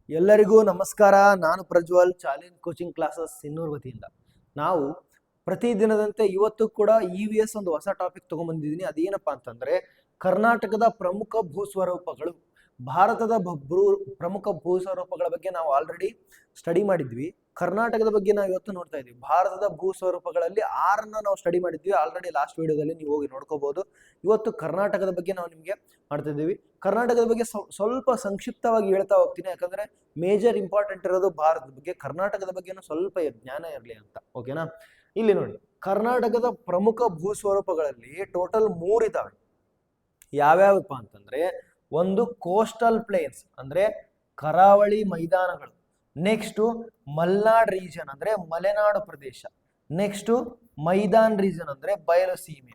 ಎಲ್ಲರಿಗೂ ನಮಸ್ಕಾರ. ನಾನು Prajwal, challenge coaching classes Sinnur ವತಿಯಿಂದ. ನಾವು ಪ್ರತಿದಿನದಂತೆ ಇವತ್ತು ಕೂಡ EVS ಒಂದು ಹೊಸ ಟಾಪಿಕ್ ತಗೊಂಡ್ಬಂದಿದ್ದೀನಿ. ಅದೇನಪ್ಪಾ ಅಂತಂದ್ರೆ ಕರ್ನಾಟಕದ ಪ್ರಮುಖ ಭೂಸ್ವರೂಪಗಳು. ಭಾರತದ ಪ್ರಮುಖ ಭೂಸ್ವರೂಪಗಳ ಬಗ್ಗೆ ನಾವು ಆಲ್ರೆಡಿ ಸ್ಟಡಿ ಮಾಡಿದ್ವಿ. ಕರ್ನಾಟಕದ ಬಗ್ಗೆ ನಾವು ಇವತ್ತು ನೋಡ್ತಾ ಇದ್ವಿ. ಭಾರತದ ಭೂಸ್ವರೂಪಗಳಲ್ಲಿ 6 ನಾವು ಸ್ಟಡಿ ಮಾಡಿದ್ವಿ ಆಲ್ರೆಡಿ. ಲಾಸ್ಟ್ ವಿಡಿಯೋದಲ್ಲಿ ನೀವು ಹೋಗಿ ನೋಡ್ಕೋಬಹುದು. ಇವತ್ತು ಕರ್ನಾಟಕದ ಬಗ್ಗೆ ನಾವು ನಿಮ್ಗೆ ಮಾಡ್ತಾ ಇದ್ದೀವಿ. ಕರ್ನಾಟಕದ ಬಗ್ಗೆ ಸ್ವಲ್ಪ ಸಂಕ್ಷಿಪ್ತವಾಗಿ ಹೇಳ್ತಾ ಹೋಗ್ತೀನಿ, ಯಾಕಂದ್ರೆ ಮೇಜರ್ ಇಂಪಾರ್ಟೆಂಟ್ ಇರೋದು ಭಾರತದ ಬಗ್ಗೆ. ಕರ್ನಾಟಕದ ಬಗ್ಗೆನೂ ಸ್ವಲ್ಪ ಜ್ಞಾನ ಇರಲಿ ಅಂತ. ಓಕೆನಾ? ಇಲ್ಲಿ ನೋಡಿ, ಕರ್ನಾಟಕದ ಪ್ರಮುಖ ಭೂಸ್ವರೂಪಗಳಲ್ಲಿ ಟೋಟಲ್ 3 ಇದಾವೆ. ಯಾವ್ಯಾವಪ್ಪ ಅಂತಂದ್ರೆ, ಒಂದು ಕೋಸ್ಟಲ್ ಪ್ಲೇನ್ಸ್ ಅಂದ್ರೆ ಕರಾವಳಿ ಮೈದಾನಗಳು. ನೆಕ್ಸ್ಟ್ ಮಲ್ನಾಡ್ ರೀಜನ್ ಅಂದ್ರೆ ಮಲೆನಾಡು ಪ್ರದೇಶ. ನೆಕ್ಸ್ಟ್ ಮೈದಾನ್ ರೀಜನ್ ಅಂದ್ರೆ ಬಯಲು ಸೀಮೆ.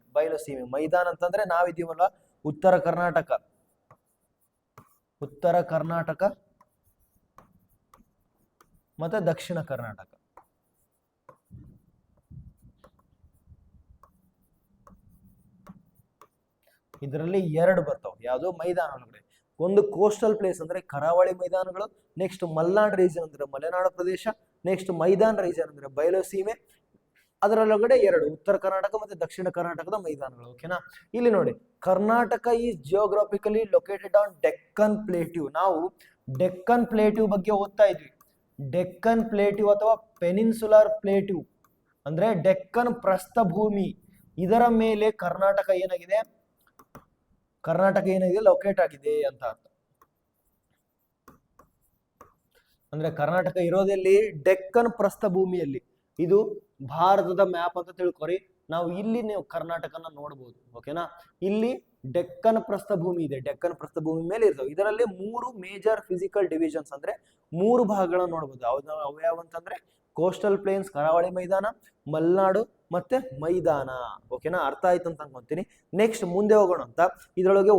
ಮೈದಾನ ಅಂತಂದ್ರೆ ನಾವಿದೀವಲ್ಲ ಉತ್ತರ ಕರ್ನಾಟಕ ಮತ್ತೆ ದಕ್ಷಿಣ ಕರ್ನಾಟಕ. ಇದರಲ್ಲಿ 2 ಬರ್ತಾವ. ಯಾವುದು? ಮೈದಾನ ಒಳಗಡೆ ಒಂದು ಕೋಸ್ಟಲ್ ಪ್ಲೇಸ್ ಅಂದ್ರೆ ಕರಾವಳಿ ಮೈದಾನಗಳು, ನೆಕ್ಸ್ಟ್ ಮಲ್ನಾಡ್ ರೀಜನ್ ಅಂದ್ರೆ ಮಲೆನಾಡು ಪ್ರದೇಶ, ನೆಕ್ಸ್ಟ್ ಮೈದಾನ್ ರೀಜನ್ ಅಂದ್ರೆ ಬಯಲು ಸೀಮೆ. ಅದರೊಳಗಡೆ 2 ಉತ್ತರ ಕರ್ನಾಟಕ ಮತ್ತೆ ದಕ್ಷಿಣ ಕರ್ನಾಟಕದ ಮೈದಾನಗಳು. ಓಕೆನಾ? ಇಲ್ಲಿ ನೋಡಿ, Karnataka is geographically located on Deccan plateau. ನಾವು ಡೆಕ್ಕನ್ ಪ್ಲೇಟ್ಯೂ ಬಗ್ಗೆ ಓದ್ತಾ ಇದ್ವಿ. ಡೆಕ್ಕನ್ ಪ್ಲೇಟ್ಯೂ ಅಥವಾ ಪೆನಿನ್ಸುಲರ್ ಪ್ಲೇಟ್ಯೂ ಅಂದ್ರೆ ಡೆಕ್ಕನ್ ಪ್ರಸ್ಥಭೂಮಿ. ಇದರ ಮೇಲೆ ಕರ್ನಾಟಕ ಏನಾಗಿದೆ ಲೊಕೇಟ್ ಆಗಿದೆ ಅಂತ ಅರ್ಥ. ಅಂದ್ರೆ ಕರ್ನಾಟಕ ಇರೋದಲ್ಲಿ ಡೆಕ್ಕನ್ ಪ್ರಸ್ಥಭೂಮಿಯಲ್ಲಿ. ಇದು ಭಾರತದ ಮ್ಯಾಪ್ ಅಂತ ತಿಳ್ಕೊರಿ. ನಾವು ಇಲ್ಲಿ ನೀವು ಕರ್ನಾಟಕನ ನೋಡಬಹುದು. ಓಕೆನಾ? ಇಲ್ಲಿ ಡೆಕ್ಕನ್ ಪ್ರಸ್ಥಭೂಮಿ ಇದೆ. ಡೆಕ್ಕನ್ ಪ್ರಸ್ಥಭೂಮಿ ಮೇಲೆ ಇರ್ತವೆ. ಇದರಲ್ಲಿ 3 ಮೇಜರ್ ಫಿಸಿಕಲ್ ಡಿವಿಷನ್ಸ್ ಅಂದ್ರೆ 3 ಭಾಗಗಳನ್ನ ನೋಡಬಹುದು. ಅವು ಅಂತಂದ್ರೆ ಕೋಸ್ಟಲ್ ಪ್ಲೇನ್ಸ್ ಕರಾವಳಿ ಮೈದಾನ, ಮಲೆನಾಡು ಮತ್ತೆ ಮೈದಾನ. ಓಕೆನಾ? ಅರ್ಥ ಆಯ್ತು ಅಂತ ಅನ್ಕೊಂತೀನಿ. ನೆಕ್ಸ್ಟ್ ಮುಂದೆ ಹೋಗೋಣ ಅಂತ. ಇದರೊಳಗೆ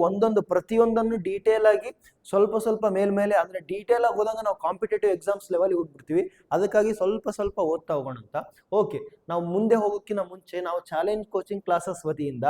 ಪ್ರತಿಯೊಂದನ್ನು ಡೀಟೇಲ್ ಆಗಿ ಸ್ವಲ್ಪ ಮೇಲ್ಮೇಲೆ ಅಂದ್ರೆ ಡೀಟೇಲ್ ಆಗಿ ಹೋದಂಗ ನಾವು ಕಾಂಪಿಟೇಟಿವ್ ಎಕ್ಸಾಮ್ಸ್ ಲೆವೆಲ್ ಹೋಗ್ಬಿಡ್ತೀವಿ. ಅದಕ್ಕಾಗಿ ಸ್ವಲ್ಪ ಓದ್ತಾ ಹೋಗೋಣ ಅಂತ. ಓಕೆ, ನಾವು ಮುಂದೆ ಹೋಗೋಕ್ಕಿಂತ ಮುಂಚೆ ನಾವು ಚಾಲೆಂಜ್ ಕೋಚಿಂಗ್ ಕ್ಲಾಸಸ್ ವತಿಯಿಂದ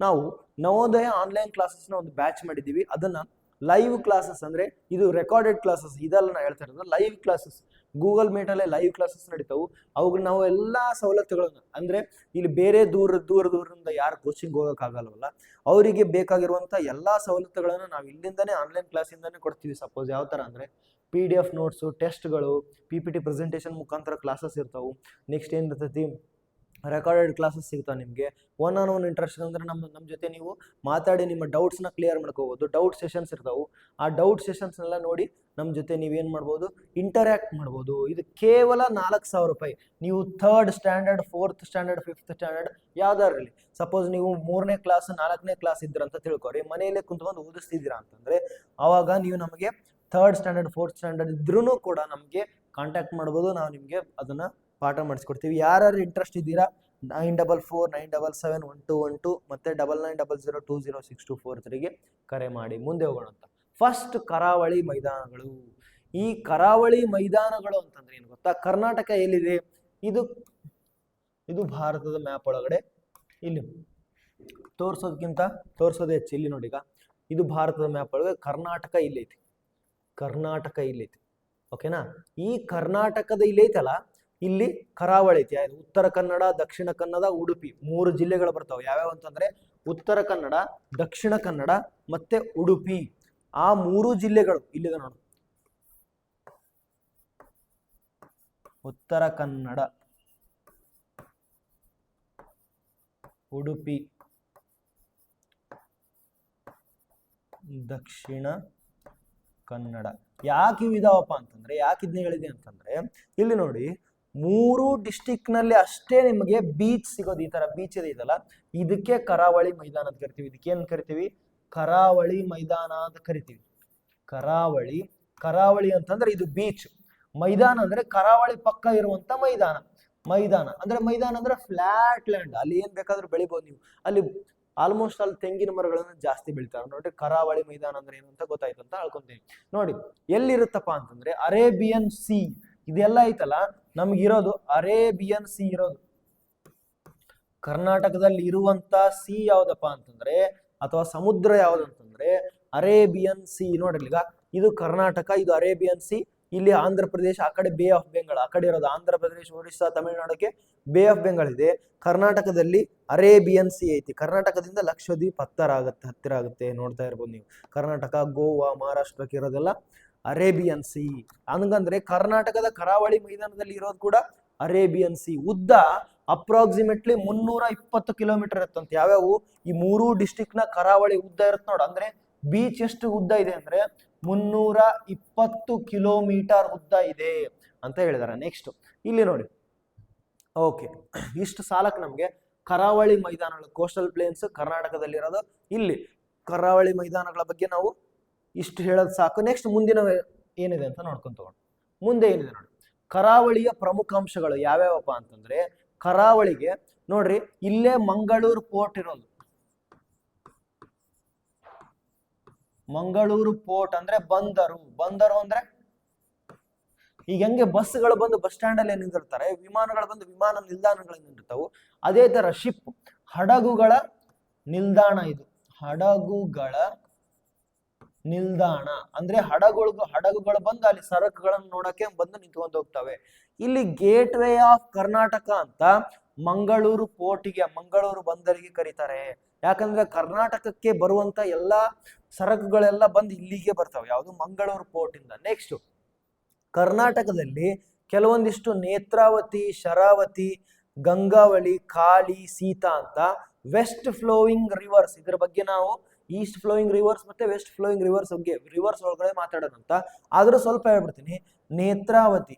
ನಾವು ನವೋದಯ ಆನ್ಲೈನ್ ಕ್ಲಾಸಸ್ ನ ಒಂದು ಬ್ಯಾಚ್ ಮಾಡಿದೀವಿ. ಅದನ್ನ ಲೈವ್ ಕ್ಲಾಸಸ್ ಅಂದ್ರೆ ಇದು ರೆಕಾರ್ಡೆಡ್ ಕ್ಲಾಸಸ್ ಇದೆಲ್ಲ ನಾ ಹೇಳ್ತಾ ಇರೋದು. ಲೈವ್ ಕ್ಲಾಸಸ್ ಗೂಗಲ್ ಮೀಟ್ ಅಲ್ಲೇ ಲೈವ್ ಕ್ಲಾಸಸ್ ನಡೀತಾವು. ಅವುಗಳು ನಾವು ಎಲ್ಲಾ ಸವಲತ್ತುಗಳನ್ನ ಅಂದ್ರೆ ಇಲ್ಲಿ ಬೇರೆ ದೂರದಿಂದ ಯಾರು ಕೋಚಿಂಗ್ ಹೋಗಕ್ಕಾಗಲ್ವಲ್ಲ, ಅವರಿಗೆ ಬೇಕಾಗಿರುವಂತ ಎಲ್ಲಾ ಸವಲತ್ತುಗಳನ್ನ ನಾವು ಇಲ್ಲಿಂದಾನೇ ಆನ್ಲೈನ್ ಕ್ಲಾಸಿಂದಾನೇ ಕೊಡ್ತೀವಿ. ಸಪೋಸ್ ಯಾವ ತರ ಅಂದ್ರೆ PDF ನೋಟ್ಸು, ಟೆಸ್ಟ್ಗಳು, PPT ಪ್ರೆಸೆಂಟೇಷನ್ ಮುಖಾಂತರ ಕ್ಲಾಸಸ್ ಇರ್ತಾವು. ನೆಕ್ಸ್ಟ್ ಏನ್ ಇರ್ತೈತಿ, ರೆಕಾರ್ಡೆಡ್ ಕ್ಲಾಸಸ್ ಸಿಗ್ತಾವೆ ನಿಮಗೆ. ಒನ್ ಇಂಟ್ರೆಸ್ಟ್ ಅಂದ್ರೆ ನಮ್ಮ ಜೊತೆ ನೀವು ಮಾತಾಡಿ ನಿಮ್ಮ ಡೌಟ್ಸ್ನ ಕ್ಲಿಯರ್ ಮಾಡ್ಕೋಬಹುದು. ಡೌಟ್ ಸೆಷನ್ಸ್ ಇರ್ತಾವೆ. ಆ ಡೌಟ್ ಸೆಷನ್ಸ್ನೆಲ್ಲ ನೋಡಿ ನಮ್ಮ ಜೊತೆ ನೀವೇನು ಮಾಡ್ಬೋದು, ಇಂಟರ್ಯಾಕ್ಟ್ ಮಾಡ್ಬೋದು. ಇದು ಕೇವಲ 4,000 ರೂಪಾಯಿ. ನೀವು 3rd standard, 4th standard, 5th standard ಯಾವ್ದಾರು ಇರಲಿ. ಸಪೋಸ್ ನೀವು 3ನೇ ಕ್ಲಾಸ್ 4ನೇ ಕ್ಲಾಸ್ ಇದ್ರಂತ ತಿಳ್ಕೊರಿ, ಮನೆಯಲ್ಲೇ ಕುಂತ್ಕೊಂಡು ಓದಿಸ್ತಿದ್ದೀರಾ ಅಂತಂದ್ರೆ ಅವಾಗ ನೀವು ನಮಗೆ 3rd ಸ್ಟ್ಯಾಂಡರ್ಡ್ 4th ಸ್ಟ್ಯಾಂಡರ್ಡ್ ಇದ್ರೂ ಕೂಡ ನಮಗೆ ಕಾಂಟ್ಯಾಕ್ಟ್ ಮಾಡ್ಬೋದು. ನಾವು ನಿಮಗೆ ಅದನ್ನ ಪಾಠ ಮಾಡಿಸ್ಕೊಡ್ತೀವಿ. ಯಾರು ಇಂಟ್ರೆಸ್ಟ್ ಇದ್ದೀರಾ 9449771212 ಮತ್ತೆ 9900206243ಗೆ ಕರೆ ಮಾಡಿ. ಮುಂದೆ ಹೋಗೋಣ ಅಂತ. ಫಸ್ಟ್ ಕರಾವಳಿ ಮೈದಾನಗಳು. ಈ ಕರಾವಳಿ ಮೈದಾನಗಳು ಅಂತಂದ್ರೆ ಏನು ಗೊತ್ತಾ? ಕರ್ನಾಟಕ ಎಲ್ಲಿದೆ? ಇದು ಭಾರತದ ಮ್ಯಾಪ್ ಒಳಗಡೆ ಇಲ್ಲಿ ತೋರ್ಸೋದು ಹೆಚ್ಚು. ಇಲ್ಲಿ ನೋಡಿ, ಈಗ ಇದು ಭಾರತದ ಮ್ಯಾಪ್ ಒಳಗೆ ಕರ್ನಾಟಕ ಇಲ್ಲೈತಿ. ಓಕೆನಾ? ಈ ಕರ್ನಾಟಕದ ಇಲ್ಲೈತಲ್ಲ, ಇಲ್ಲಿ ಕರಾವಳಿ ಐತಿ. ಉತ್ತರ ಕನ್ನಡ, ದಕ್ಷಿಣ ಕನ್ನಡ, ಉಡುಪಿ 3 ಜಿಲ್ಲೆಗಳು ಬರ್ತಾವೆ. ಯಾವ್ಯಾವ ಅಂತಂದ್ರೆ ಉತ್ತರ ಕನ್ನಡ, ದಕ್ಷಿಣ ಕನ್ನಡ ಮತ್ತೆ ಉಡುಪಿ. ಆ 3 ಜಿಲ್ಲೆಗಳು ಇಲ್ಲಿದೆ ನೋಡು. ಉತ್ತರ ಕನ್ನಡ, ಉಡುಪಿ, ದಕ್ಷಿಣ ಕನ್ನಡ. ಯಾಕೆ ಇದಾವಪ್ಪ ಅಂತಂದ್ರೆ, ಯಾಕೆ ಇದನ್ನ ಹೇಳಿದೆ ಅಂತಂದ್ರೆ, ಇಲ್ಲಿ ನೋಡಿ 3 ಡಿಸ್ಟಿಕ್ ನಲ್ಲಿ ಅಷ್ಟೇ ನಿಮಗೆ ಬೀಚ್ ಸಿಗೋದು. ಈ ತರ ಬೀಚ್ ಇದೆಯಲ್ಲ, ಇದಕ್ಕೆ ಕರಾವಳಿ ಮೈದಾನ ಅಂತ ಕರಿತೀವಿ. ಇದಕ್ಕೆ ಏನ್ ಕರಿತೀವಿ? ಕರಾವಳಿ ಮೈದಾನ ಅಂತ ಕರಿತೀವಿ. ಕರಾವಳಿ ಅಂತಂದ್ರೆ ಇದು ಬೀಚ್. ಮೈದಾನ ಅಂದ್ರೆ ಕರಾವಳಿ ಪಕ್ಕ ಇರುವಂತ ಮೈದಾನ ಅಂದ್ರೆ ಫ್ಲಾಟ್ ಲ್ಯಾಂಡ್. ಅಲ್ಲಿ ಏನ್ ಬೇಕಾದ್ರೂ ಬೆಳಿಬಹುದು ನೀವು. ಅಲ್ಲಿ ಆಲ್ಮೋಸ್ಟ್ ಅಲ್ಲಿ ತೆಂಗಿನ ಮರಗಳನ್ನು ಜಾಸ್ತಿ ಬೆಳಿತಾರೆ ನೋಡಿ. ಕರಾವಳಿ ಮೈದಾನ ಅಂದ್ರೆ ಏನು ಅಂತ ಗೊತ್ತಾಯ್ತು ಅಂತ ಹೇಳ್ಕೊಂತೀನಿ. ನೋಡಿ ಎಲ್ಲಿರುತ್ತಪ್ಪ ಅಂತಂದ್ರೆ ಅರೇಬಿಯನ್ ಸಿ ಇದೆಲ್ಲ ಐತಲ್ಲ, ನಮ್ಗಿರೋದು ಅರೇಬಿಯನ್ ಸಿ ಇರೋದು. ಕರ್ನಾಟಕದಲ್ಲಿ ಇರುವಂತ ಸಿ ಯಾವ್ದಪ್ಪ ಅಂತಂದ್ರೆ, ಅಥವಾ ಸಮುದ್ರ ಯಾವ್ದಂತಂದ್ರೆ ಅರೇಬಿಯನ್ ಸಿ. ನೋಡ್ರಿ, ಈಗ ಇದು ಕರ್ನಾಟಕ, ಇದು ಅರೇಬಿಯನ್ ಸಿ, ಇಲ್ಲಿ ಆಂಧ್ರ ಪ್ರದೇಶ, ಆ ಕಡೆ ಬೇ ಆಫ್ ಬೆಂಗಾಲ್, ಆ ಕಡೆ ಇರೋದು ಆಂಧ್ರ ಪ್ರದೇಶ, ಒರಿಸ್ಸಾ, ತಮಿಳುನಾಡಕ್ಕೆ ಬೇ ಆಫ್ ಬೆಂಗಾಲ್ ಇದೆ. ಕರ್ನಾಟಕದಲ್ಲಿ ಅರೇಬಿಯನ್ ಸಿ ಐತಿ. ಕರ್ನಾಟಕದಿಂದ ಲಕ್ಷದ್ವೀಪ್ ಹತ್ತಿರ ಆಗುತ್ತೆ ನೋಡ್ತಾ ಇರ್ಬೋದು ನೀವು. ಕರ್ನಾಟಕ, ಗೋವಾ, ಮಹಾರಾಷ್ಟ್ರಕ್ಕೆ ಇರೋದೆಲ್ಲ ಅರೇಬಿಯನ್ ಸಿ. ಹಂಗಂದ್ರೆ ಕರ್ನಾಟಕದ ಕರಾವಳಿ ಮೈದಾನದಲ್ಲಿ ಇರೋದು ಕೂಡ ಅರೇಬಿಯನ್ ಸಿ. ಉದ್ದ ಅಪ್ರಾಕ್ಸಿಮೇಟ್ಲಿ 320 ಕಿಲೋಮೀಟರ್ ಇರುತ್ತಂತೆ. ಯಾವ್ಯಾವು? ಈ 3 ಡಿಸ್ಟಿಕ್ ನ ಕರಾವಳಿ ಉದ್ದ ಇರುತ್ತೆ ನೋಡ. ಅಂದ್ರೆ ಬೀಚ್ ಎಷ್ಟು ಉದ್ದ ಇದೆ ಅಂದ್ರೆ 320 ಕಿಲೋಮೀಟರ್ ಉದ್ದ ಇದೆ ಅಂತ ಹೇಳಿದಾರೆ. ನೆಕ್ಸ್ಟ್ ಇಲ್ಲಿ ನೋಡಿ. ಓಕೆ, ಇಷ್ಟು ಸಾಲಕ್ಕೆ ನಮ್ಗೆ ಕರಾವಳಿ ಮೈದಾನಗಳು, ಕೋಸ್ಟಲ್ ಪ್ಲೇನ್ಸ್ ಕರ್ನಾಟಕದಲ್ಲಿರೋದು. ಇಲ್ಲಿ ಕರಾವಳಿ ಮೈದಾನಗಳ ಬಗ್ಗೆ ನಾವು ಇಷ್ಟು ಹೇಳೋದು ಸಾಕು. ನೆಕ್ಸ್ಟ್ ಮುಂದಿನ ಏನಿದೆ ಅಂತ ನೋಡ್ಕೊಂತ ತಗೊಂಡು ಮುಂದೆ ಏನಿದೆ ನೋಡಿ. ಕರಾವಳಿಯ ಪ್ರಮುಖ ಅಂಶಗಳು ಯಾವ್ಯಾವಪ್ಪ ಅಂತಂದ್ರೆ, ಕರಾವಳಿಗೆ ನೋಡ್ರಿ ಇಲ್ಲೇ ಮಂಗಳೂರು ಪೋರ್ಟ್ ಇರೋದು. ಮಂಗಳೂರು ಪೋರ್ಟ್ ಅಂದ್ರೆ ಬಂದರು. ಬಂದರು ಅಂದ್ರೆ ಈಗ ಹೆಂಗೆ ಬಸ್ಗಳು ಬಂದು ಬಸ್ ಸ್ಟ್ಯಾಂಡ್ ಅಲ್ಲಿ ನಿಂತಿರ್ತಾರೆ, ವಿಮಾನಗಳು ಬಂದು ವಿಮಾನ ನಿಲ್ದಾಣಗಳಲ್ಲಿ ನಿಂತಿರ್ತಾವು, ಅದೇ ತರ ಶಿಪ್ ಹಡಗುಗಳ ನಿಲ್ದಾಣ ಇದು. ಹಡಗುಗಳ ನಿಲ್ದಾಣ ಅಂದ್ರೆ ಹಡಗುಗಳು ಬಂದು ಅಲ್ಲಿ ಸರಕುಗಳನ್ನು ನೋಡಕ್ಕೆ ಬಂದು ನಿಂತ್ಕೊಂಡು ಹೋಗ್ತವೆ. ಇಲ್ಲಿ ಗೇಟ್ ವೇ ಆಫ್ ಕರ್ನಾಟಕ ಅಂತ ಮಂಗಳೂರು ಪೋರ್ಟಿಗೆ, ಮಂಗಳೂರು ಬಂದರಿಗೆ ಕರೀತಾರೆ. ಯಾಕಂದ್ರೆ ಕರ್ನಾಟಕಕ್ಕೆ ಬರುವಂತ ಎಲ್ಲಾ ಸರಕುಗಳೆಲ್ಲ ಬಂದು ಇಲ್ಲಿಗೆ ಬರ್ತವೆ. ಯಾವುದು? ಮಂಗಳೂರು ಪೋರ್ಟ್ ಇಂದ. ನೆಕ್ಸ್ಟ್ ಕರ್ನಾಟಕದಲ್ಲಿ ಕೆಲವೊಂದಿಷ್ಟು ನೇತ್ರಾವತಿ, ಶರಾವತಿ, ಗಂಗಾವಳಿ, ಕಾಳಿ, ಸೀತಾ ಅಂತ ವೆಸ್ಟ್ ಫ್ಲೋಯಿಂಗ್ ರಿವರ್ಸ್, ಇದ್ರ ಬಗ್ಗೆ ನಾವು ಈಸ್ಟ್ ಫ್ಲೋಯಿಂಗ್ ರಿವರ್ಸ್ ಮತ್ತೆ ವೆಸ್ಟ್ ಫ್ಲೋಯಿಂಗ್ ರಿವರ್ಸ್ ಬಗ್ಗೆ ರಿವರ್ಸ್ ಒಳಗಡೆ ಮಾತಾಡೋದಂತ. ಆದ್ರೂ ಸ್ವಲ್ಪ ಹೇಳ್ಬಿಡ್ತೀನಿ. ನೇತ್ರಾವತಿ,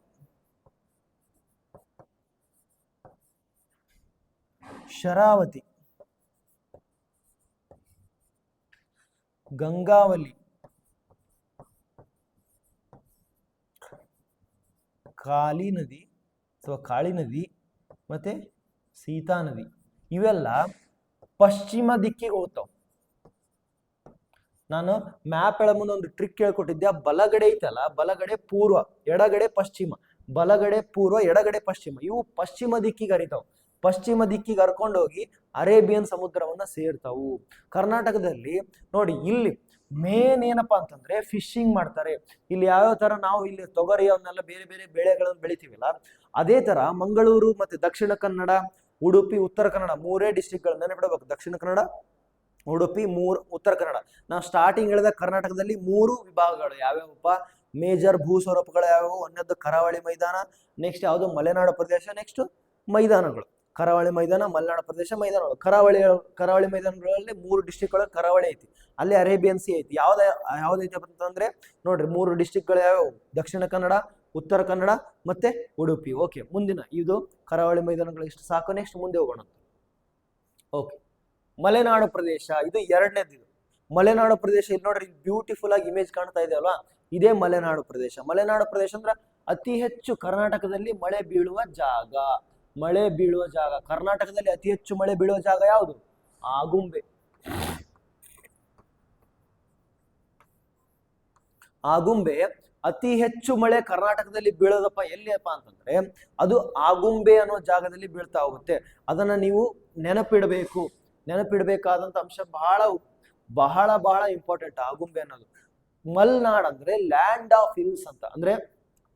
ಶರಾವತಿ, ಗಂಗಾವಳಿ, ಕಾಳಿ ನದಿ ಅಥವಾ ಕಾಳಿ ನದಿ ಮತ್ತೆ ಸೀತಾ ನದಿ, ಇವೆಲ್ಲ ಪಶ್ಚಿಮ ದಿಕ್ಕಿಗೆ ಹೋಗ್ತಾವ. ನಾನು ಮ್ಯಾಪ್ ಹೇಳ ಮುಂದೆ ಒಂದು ಟ್ರಿಕ್ ಹೇಳ್ಕೊಟ್ಟಿದ್ದೆ. ಬಲಗಡೆ ಐತಲ್ಲ, ಬಲಗಡೆ ಪೂರ್ವ, ಎಡಗಡೆ ಪಶ್ಚಿಮ, ಬಲಗಡೆ ಪೂರ್ವ, ಎಡಗಡೆ ಪಶ್ಚಿಮ, ಇವು ಪಶ್ಚಿಮ ದಿಕ್ಕಿಗೆ ಹರಿತಾವ. ಪಶ್ಚಿಮ ದಿಕ್ಕಿಗೆ ಹರ್ಕೊಂಡು ಹೋಗಿ ಅರೇಬಿಯನ್ ಸಮುದ್ರವನ್ನ ಸೇರ್ತಾವು. ಕರ್ನಾಟಕದಲ್ಲಿ ನೋಡಿ ಇಲ್ಲಿ ಮೇನ್ ಏನಪ್ಪಾ ಅಂತಂದ್ರೆ ಫಿಶಿಂಗ್ ಮಾಡ್ತಾರೆ. ಇಲ್ಲಿ ಯಾವ್ಯಾವ ತರ ನಾವು ಇಲ್ಲಿ ತೊಗರಿ ಅವನ್ನೆಲ್ಲ ಬೇರೆ ಬೇರೆ ಬೆಳೆಗಳನ್ನು ಬೆಳಿತೀವಲ್ಲ, ಅದೇ ತರ ಮಂಗಳೂರು ಮತ್ತೆ ದಕ್ಷಿಣ ಕನ್ನಡ, ಉಡುಪಿ, ಉತ್ತರ ಕನ್ನಡ, 3 ಡಿಸ್ಟ್ರಿಕ್ಟ್ ನೆನಪಿಡಬೇಕು. ದಕ್ಷಿಣ ಕನ್ನಡ, ಉಡುಪಿ, ಉತ್ತರ ಕನ್ನಡ. ನಾವು ಸ್ಟಾರ್ಟಿಂಗ್ ಹೇಳಿದ ಕರ್ನಾಟಕದಲ್ಲಿ 3 ವಿಭಾಗಗಳು ಯಾವ್ಯಾವಪ್ಪ? ಮೇಜರ್ ಭೂ ಸ್ವರೂಪಗಳು ಯಾವ್ಯಾವು? ಒಂದದ್ದು ಕರಾವಳಿ ಮೈದಾನ, ನೆಕ್ಸ್ಟ್ ಯಾವುದು? ಮಲೆನಾಡು ಪ್ರದೇಶ, ನೆಕ್ಸ್ಟ್ ಮೈದಾನಗಳು. ಕರಾವಳಿ ಮೈದಾನ, ಮಲೆನಾಡು ಪ್ರದೇಶ, ಮೈದಾನಗಳು. ಕರಾವಳಿ ಮೈದಾನಗಳಲ್ಲಿ 3 ಡಿಸ್ಟ್ರಿಕ್ಟ್ಗಳ ಕರಾವಳಿ ಐತಿ. ಅಲ್ಲಿ ಅರೇಬಿಯನ್ ಸಿ ಐತಿ. ಯಾವ್ದೈತಿ ಅಂತಂದ್ರೆ ನೋಡ್ರಿ 3 ಡಿಸ್ಟ್ರಿಕ್ಟ್ಗಳು ಯಾವ್ಯಾವು? ದಕ್ಷಿಣ ಕನ್ನಡ, ಉತ್ತರ ಕನ್ನಡ ಮತ್ತೆ ಉಡುಪಿ. ಓಕೆ, ಮುಂದಿನ ಇದು ಕರಾವಳಿ ಮೈದಾನಗಳು ಇಷ್ಟು ಸಾಕು. ನೆಕ್ಸ್ಟ್ ಮುಂದೆ ಹೋಗೋಣ. ಓಕೆ, ಮಲೆನಾಡು ಪ್ರದೇಶ ಇದು ಎರಡನೇದು. ಮಲೆನಾಡು ಪ್ರದೇಶ ಇಲ್ಲಿ ನೋಡ್ರಿ, ಬ್ಯೂಟಿಫುಲ್ ಆಗಿ ಇಮೇಜ್ ಕಾಣ್ತಾ ಇದೆ ಅಲ್ವಾ? ಇದೇ ಮಲೆನಾಡು ಪ್ರದೇಶ. ಮಲೆನಾಡು ಪ್ರದೇಶ ಅಂದ್ರೆ ಅತಿ ಹೆಚ್ಚು ಕರ್ನಾಟಕದಲ್ಲಿ ಮಳೆ ಬೀಳುವ ಜಾಗ. ಮಳೆ ಬೀಳುವ ಜಾಗ ಕರ್ನಾಟಕದಲ್ಲಿ ಅತಿ ಹೆಚ್ಚು ಮಳೆ ಬೀಳುವ ಜಾಗ ಯಾವುದು? ಆಗುಂಬೆ. ಆಗುಂಬೆ ಅತಿ ಹೆಚ್ಚು ಮಳೆ ಕರ್ನಾಟಕದಲ್ಲಿ ಬೀಳೋದಪ್ಪ ಎಲ್ಲಿಯಪ್ಪ ಅಂತಂದ್ರೆ ಅದು ಆಗುಂಬೆ ಅನ್ನೋ ಜಾಗದಲ್ಲಿ ಬೀಳ್ತಾ ಹೋಗುತ್ತೆ. ಅದನ್ನ ನೀವು ನೆನಪಿಡಬೇಕಾದಂತ ಅಂಶ ಬಹಳ ಬಹಳ ಬಹಳ ಇಂಪಾರ್ಟೆಂಟ್. ಆಗುಂಬೆ ಅನ್ನೋದು ಮಲ್ನಾಡ್ ಅಂದ್ರೆ ಲ್ಯಾಂಡ್ ಆಫ್ ಹಿಲ್ಸ್ ಅಂತ, ಅಂದ್ರೆ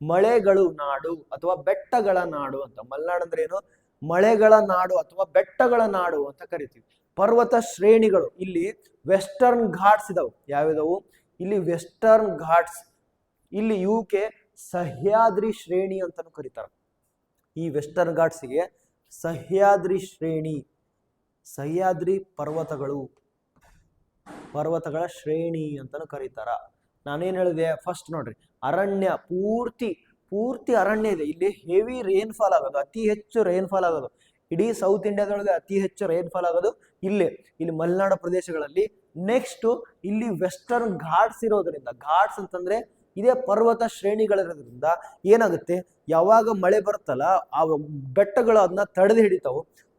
ಮಳೆಗಳು ನಾಡು ಅಥವಾ ಬೆಟ್ಟಗಳ ನಾಡು ಅಂತ. ಮಲ್ನಾಡ್ ಅಂದ್ರೆ ಏನು? ಮಳೆಗಳ ನಾಡು ಅಥವಾ ಬೆಟ್ಟಗಳ ನಾಡು ಅಂತ ಕರಿತೀವಿ. ಪರ್ವತ ಶ್ರೇಣಿಗಳು ಇಲ್ಲಿ ವೆಸ್ಟರ್ನ್ ಘಾಟ್ಸ್ ಇದಾವೆ. ಯಾವ್ಯಾವು? ಇಲ್ಲಿ ವೆಸ್ಟರ್ನ್ ಘಾಟ್ಸ್, ಇಲ್ಲಿ ಇವಕ್ಕೆ ಸಹ್ಯಾದ್ರಿ ಶ್ರೇಣಿ ಅಂತಾನು ಕರೀತಾರೆ. ಈ ವೆಸ್ಟರ್ನ್ ಘಾಟ್ಸ್ಗೆ ಸಹ್ಯಾದ್ರಿ ಶ್ರೇಣಿ, ಸಹ್ಯಾದ್ರಿ ಪರ್ವತಗಳ ಶ್ರೇಣಿ ಅಂತಾನು ಕರೀತಾರ. ನಾನೇನ್ ಹೇಳಿದೆ ಫಸ್ಟ್ ನೋಡ್ರಿ, ಅರಣ್ಯ ಪೂರ್ತಿ ಅರಣ್ಯ ಇದೆ. ಇಲ್ಲಿ ಹೆವಿ ರೇನ್ಫಾಲ್ ಆಗೋದು, ಅತಿ ಹೆಚ್ಚು ರೇನ್ಫಾಲ್ ಆಗೋದು. ಇಡೀ ಸೌತ್ ಇಂಡಿಯಾದೊಳಗೆ ಅತಿ ಹೆಚ್ಚು ರೇನ್ಫಾಲ್ ಆಗೋದು ಇಲ್ಲಿ ಮಲೆನಾಡು ಪ್ರದೇಶಗಳಲ್ಲಿ. ನೆಕ್ಸ್ಟ್ ಇಲ್ಲಿ ವೆಸ್ಟರ್ನ್ ಘಾಟ್ಸ್ ಇರೋದ್ರಿಂದ, ಘಾಟ್ಸ್ ಅಂತಂದ್ರೆ ಇದೇ ಪರ್ವತ ಶ್ರೇಣಿಗಳಿರೋದ್ರಿಂದ ಏನಾಗುತ್ತೆ, ಯಾವಾಗ ಮಳೆ ಬರುತ್ತಲ್ಲ ಆ ಬೆಟ್ಟಗಳು ಅದನ್ನ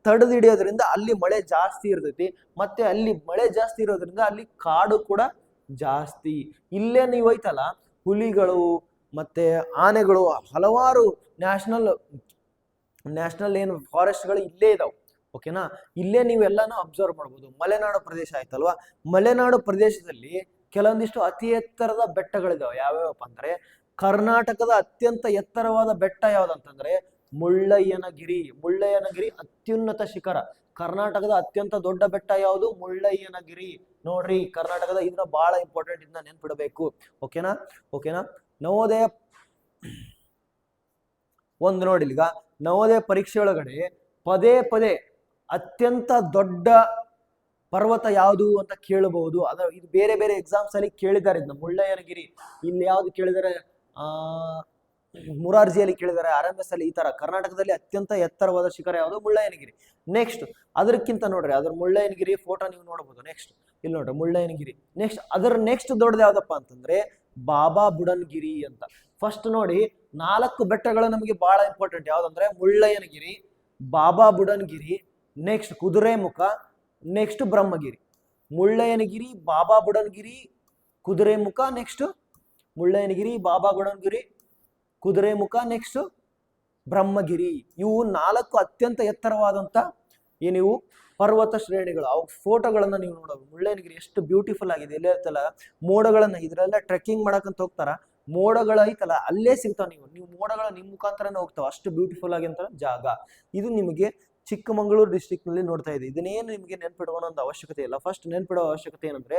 ತಡೆದು ಹಿಡಿಯೋದ್ರಿಂದ ಅಲ್ಲಿ ಮಳೆ ಜಾಸ್ತಿ ಇರ್ತೈತಿ. ಮತ್ತೆ ಅಲ್ಲಿ ಮಳೆ ಜಾಸ್ತಿ ಇರೋದ್ರಿಂದ ಅಲ್ಲಿ ಕಾಡು ಕೂಡ ಜಾಸ್ತಿ. ಇಲ್ಲೇ ನೀವು ಐತಲ್ಲ ಹುಲಿಗಳು ಮತ್ತೆ ಆನೆಗಳು, ಹಲವಾರು ನ್ಯಾಷನಲ್ ಏನು ಫಾರೆಸ್ಟ್ಗಳು ಇಲ್ಲೇ ಇದಾವೆ. ಓಕೆನಾ? ಇಲ್ಲೇ ನೀವೆಲ್ಲಾನು ಅಬ್ಸರ್ವ್ ಮಾಡ್ಬೋದು. ಮಲೆನಾಡು ಪ್ರದೇಶ ಆಯ್ತಲ್ವಾ? ಮಲೆನಾಡು ಪ್ರದೇಶದಲ್ಲಿ ಕೆಲವೊಂದಿಷ್ಟು ಅತಿ ಎತ್ತರದ ಬೆಟ್ಟಗಳಿದಾವೆ. ಯಾವ್ಯಾವಪ್ಪ ಅಂದ್ರೆ ಕರ್ನಾಟಕದ ಅತ್ಯಂತ ಎತ್ತರವಾದ ಬೆಟ್ಟ ಯಾವ್ದಂತಂದ್ರೆ ಮುಳ್ಳಯ್ಯನಗಿರಿ. ಮುಳ್ಳಯ್ಯನಗಿರಿ ಅತ್ಯುನ್ನತ ಶಿಖರ. ಕರ್ನಾಟಕದ ಅತ್ಯಂತ ದೊಡ್ಡ ಬೆಟ್ಟ ಯಾವುದು? ಮುಳ್ಳಯ್ಯನಗಿರಿ. ನೋಡ್ರಿ ಕರ್ನಾಟಕದ, ಇದನ್ನ ಬಹಳ ಇಂಪಾರ್ಟೆಂಟ್, ಇದನ್ನ ನೆನ್ಪಿಡಬೇಕು. ಓಕೆನಾ? ಓಕೆನಾ? ನವೋದಯ ಒಂದು ನೋಡಿ, ಈಗ ನವೋದಯ ಪರೀಕ್ಷೆ ಒಳಗಡೆ ಪದೇ ಪದೇ ಅತ್ಯಂತ ದೊಡ್ಡ ಪರ್ವತ ಯಾವುದು ಅಂತ ಕೇಳಬಹುದು. ಅದ ಇದು ಬೇರೆ ಬೇರೆ ಎಕ್ಸಾಮ್ಸ್ ಅಲ್ಲಿ ಕೇಳಿದ್ದಾರೆ ಇದನ್ನ. ಮುಳ್ಳಯ್ಯನಗಿರಿ ಇಲ್ಲಿ ಯಾವ್ದು ಕೇಳಿದ್ದಾರೆ? ಮುರಾರ್ಜಿಯಲ್ಲಿ ಕೇಳಿದ್ದಾರೆ, RMS ಅಲ್ಲಿ. ಈ ತರ ಕರ್ನಾಟಕದಲ್ಲಿ ಅತ್ಯಂತ ಎತ್ತರವಾದ ಶಿಖರ ಯಾವುದು? ಮುಳ್ಳಯ್ಯನಗಿರಿ. ನೆಕ್ಸ್ಟ್ ಅದಕ್ಕಿಂತ ನೋಡ್ರಿ, ಅದ್ರ ಮುಳ್ಳಯ್ಯನಗಿರಿ ಫೋಟೋ ನೀವು ನೋಡಬಹುದು. ನೆಕ್ಸ್ಟ್ ಇಲ್ಲಿ ನೋಡ್ರಿ ಮುಳ್ಳಯ್ಯನಗಿರಿ. ನೆಕ್ಸ್ಟ್ ಅದರ ನೆಕ್ಸ್ಟ್ ದೊಡ್ಡದು ಯಾವ್ದಪ್ಪ ಅಂತಂದ್ರೆ ಬಾಬಾ ಬುಡನ್ಗಿರಿ ಅಂತ. ಫಸ್ಟ್ ನೋಡಿ 4 ಬೆಟ್ಟಗಳು ನಮಗೆ ಬಹಳ important. ಯಾವ್ದಂದ್ರೆ Mullayanagiri, Baba Budangiri, next Kudremukh, next Brahmagiri. Mullayanagiri, Baba Budangiri, Kudremukh, next Mullayanagiri, Baba Budangiri, Kudremukh, next Brahmagiri. ಇವು 4 ಅತ್ಯಂತ ಎತ್ತರವಾದಂತ ಏನಿವು ಪರ್ವತ ಶ್ರೇಣಿಗಳು. ಅವು ಫೋಟೋಗಳನ್ನ ನೀವು ನೋಡೋದು. ಮುಳ್ಳಯ್ಯನಗಿರಿ ಎಷ್ಟು ಬ್ಯೂಟಿಫುಲ್ ಆಗಿದೆ. ಎಲ್ಲೇ ಇರ್ತಲ್ಲ ಮೋಡಗಳನ್ನ, ಇದ್ರೆಲ್ಲ ಟ್ರೆಕ್ಕಿಂಗ್ ಮಾಡಕಂತ ಹೋಗ್ತಾರ, ಮೋಡಗಳ ಐತಲ್ಲ ಅಲ್ಲೇ ಸಿಗ್ತಾವ. ನೀವು ಮೋಡಗಳ ನಿಮ್ ಮುಖಾಂತರನೇ ಹೋಗ್ತಾವ, ಅಷ್ಟು ಬ್ಯೂಟಿಫುಲ್ ಆಗಿಂತ ಜಾಗ ಇದು. ನಿಮಗೆ ಚಿಕ್ಕಮಗಳೂರು ಡಿಸ್ಟ್ರಿಕ್ಟ್ ನಲ್ಲಿ ನೋಡ್ತಾ ಇದೆ. ಇದನ್ನೇನು ನಿಮಗೆ ನೆನ್ಪಿಡುವ ಒಂದು ಅವಶ್ಯಕತೆ ಇಲ್ಲ. ಫಸ್ಟ್ ನೆನ್ಪಿಡುವ ಅವಶ್ಯಕತೆ ಏನಂದ್ರೆ